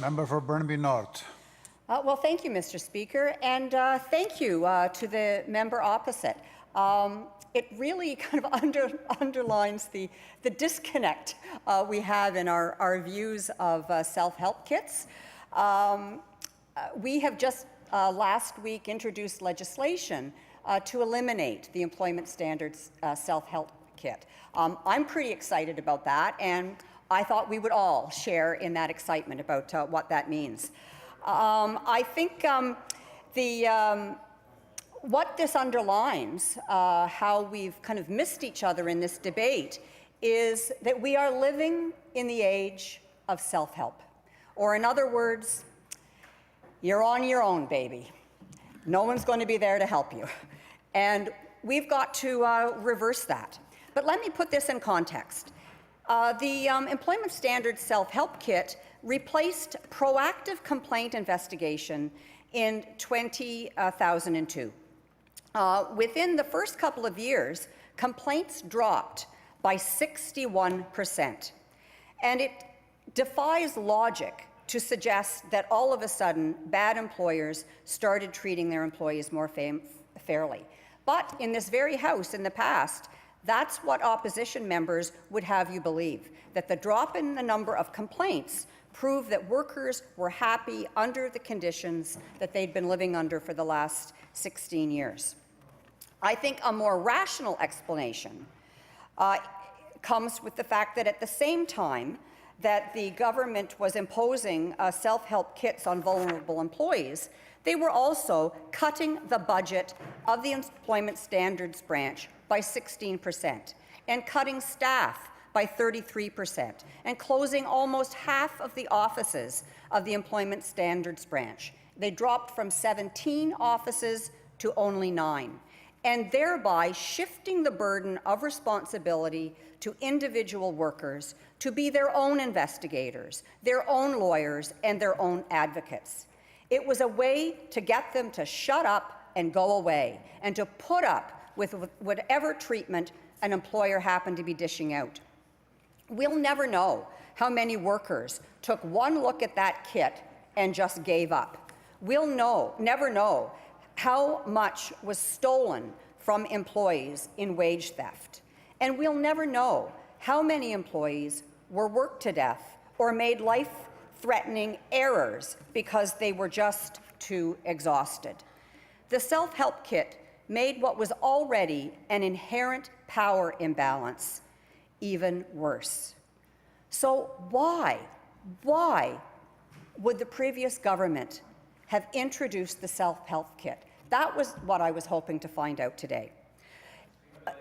Member for Burnaby North. Well, thank you, Mr. Speaker, and thank you to the member opposite. It really kind of underlines the disconnect we have in our views of self-help kits. We have just last week introduced legislation to eliminate the Employment Standards self-help kit. I'm pretty excited about that, and I thought we would all share in that excitement about what that means. I think what this underlines, how we've kind of missed each other in this debate, is that we are living in the age of self-help. Or in other words, you're on your own, baby. No one's going to be there to help you. And we've got to reverse that. But let me put this in context. The Employment Standards Self-Help Kit replaced proactive complaint investigation in 2002. Within the first couple of years, complaints dropped by 61%. And it defies logic to suggest that all of a sudden bad employers started treating their employees more fairly. But in this very House in the past, that's what opposition members would have you believe, that the drop in the number of complaints proved that workers were happy under the conditions that they'd been living under for the last 16 years. I think a more rational explanation comes with the fact that at the same time that the government was imposing self-help kits on vulnerable employees, they were also cutting the budget of the Employment Standards Branch by 16% and cutting staff by 33% and closing almost half of the offices of the Employment Standards Branch. They dropped from 17 offices to only 9, and thereby shifting the burden of responsibility to individual workers to be their own investigators, their own lawyers, and their own advocates. It was a way to get them to shut up and go away, and to put up with whatever treatment an employer happened to be dishing out. We'll never know how many workers took one look at that kit and just gave up. We'll never know how much was stolen from employees in wage theft. And we'll never know how many employees were worked to death or made life-threatening errors because they were just too exhausted. The self-help kit made what was already an inherent power imbalance even worse. So why would the previous government have introduced the self-help kit? That was what I was hoping to find out today.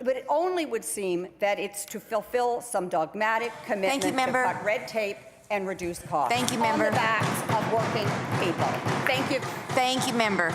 But it only would seem that it's to fulfill some dogmatic commitment to cut red tape and reduce costs. Thank you, member. On the backs of working people. Thank you. Thank you, member.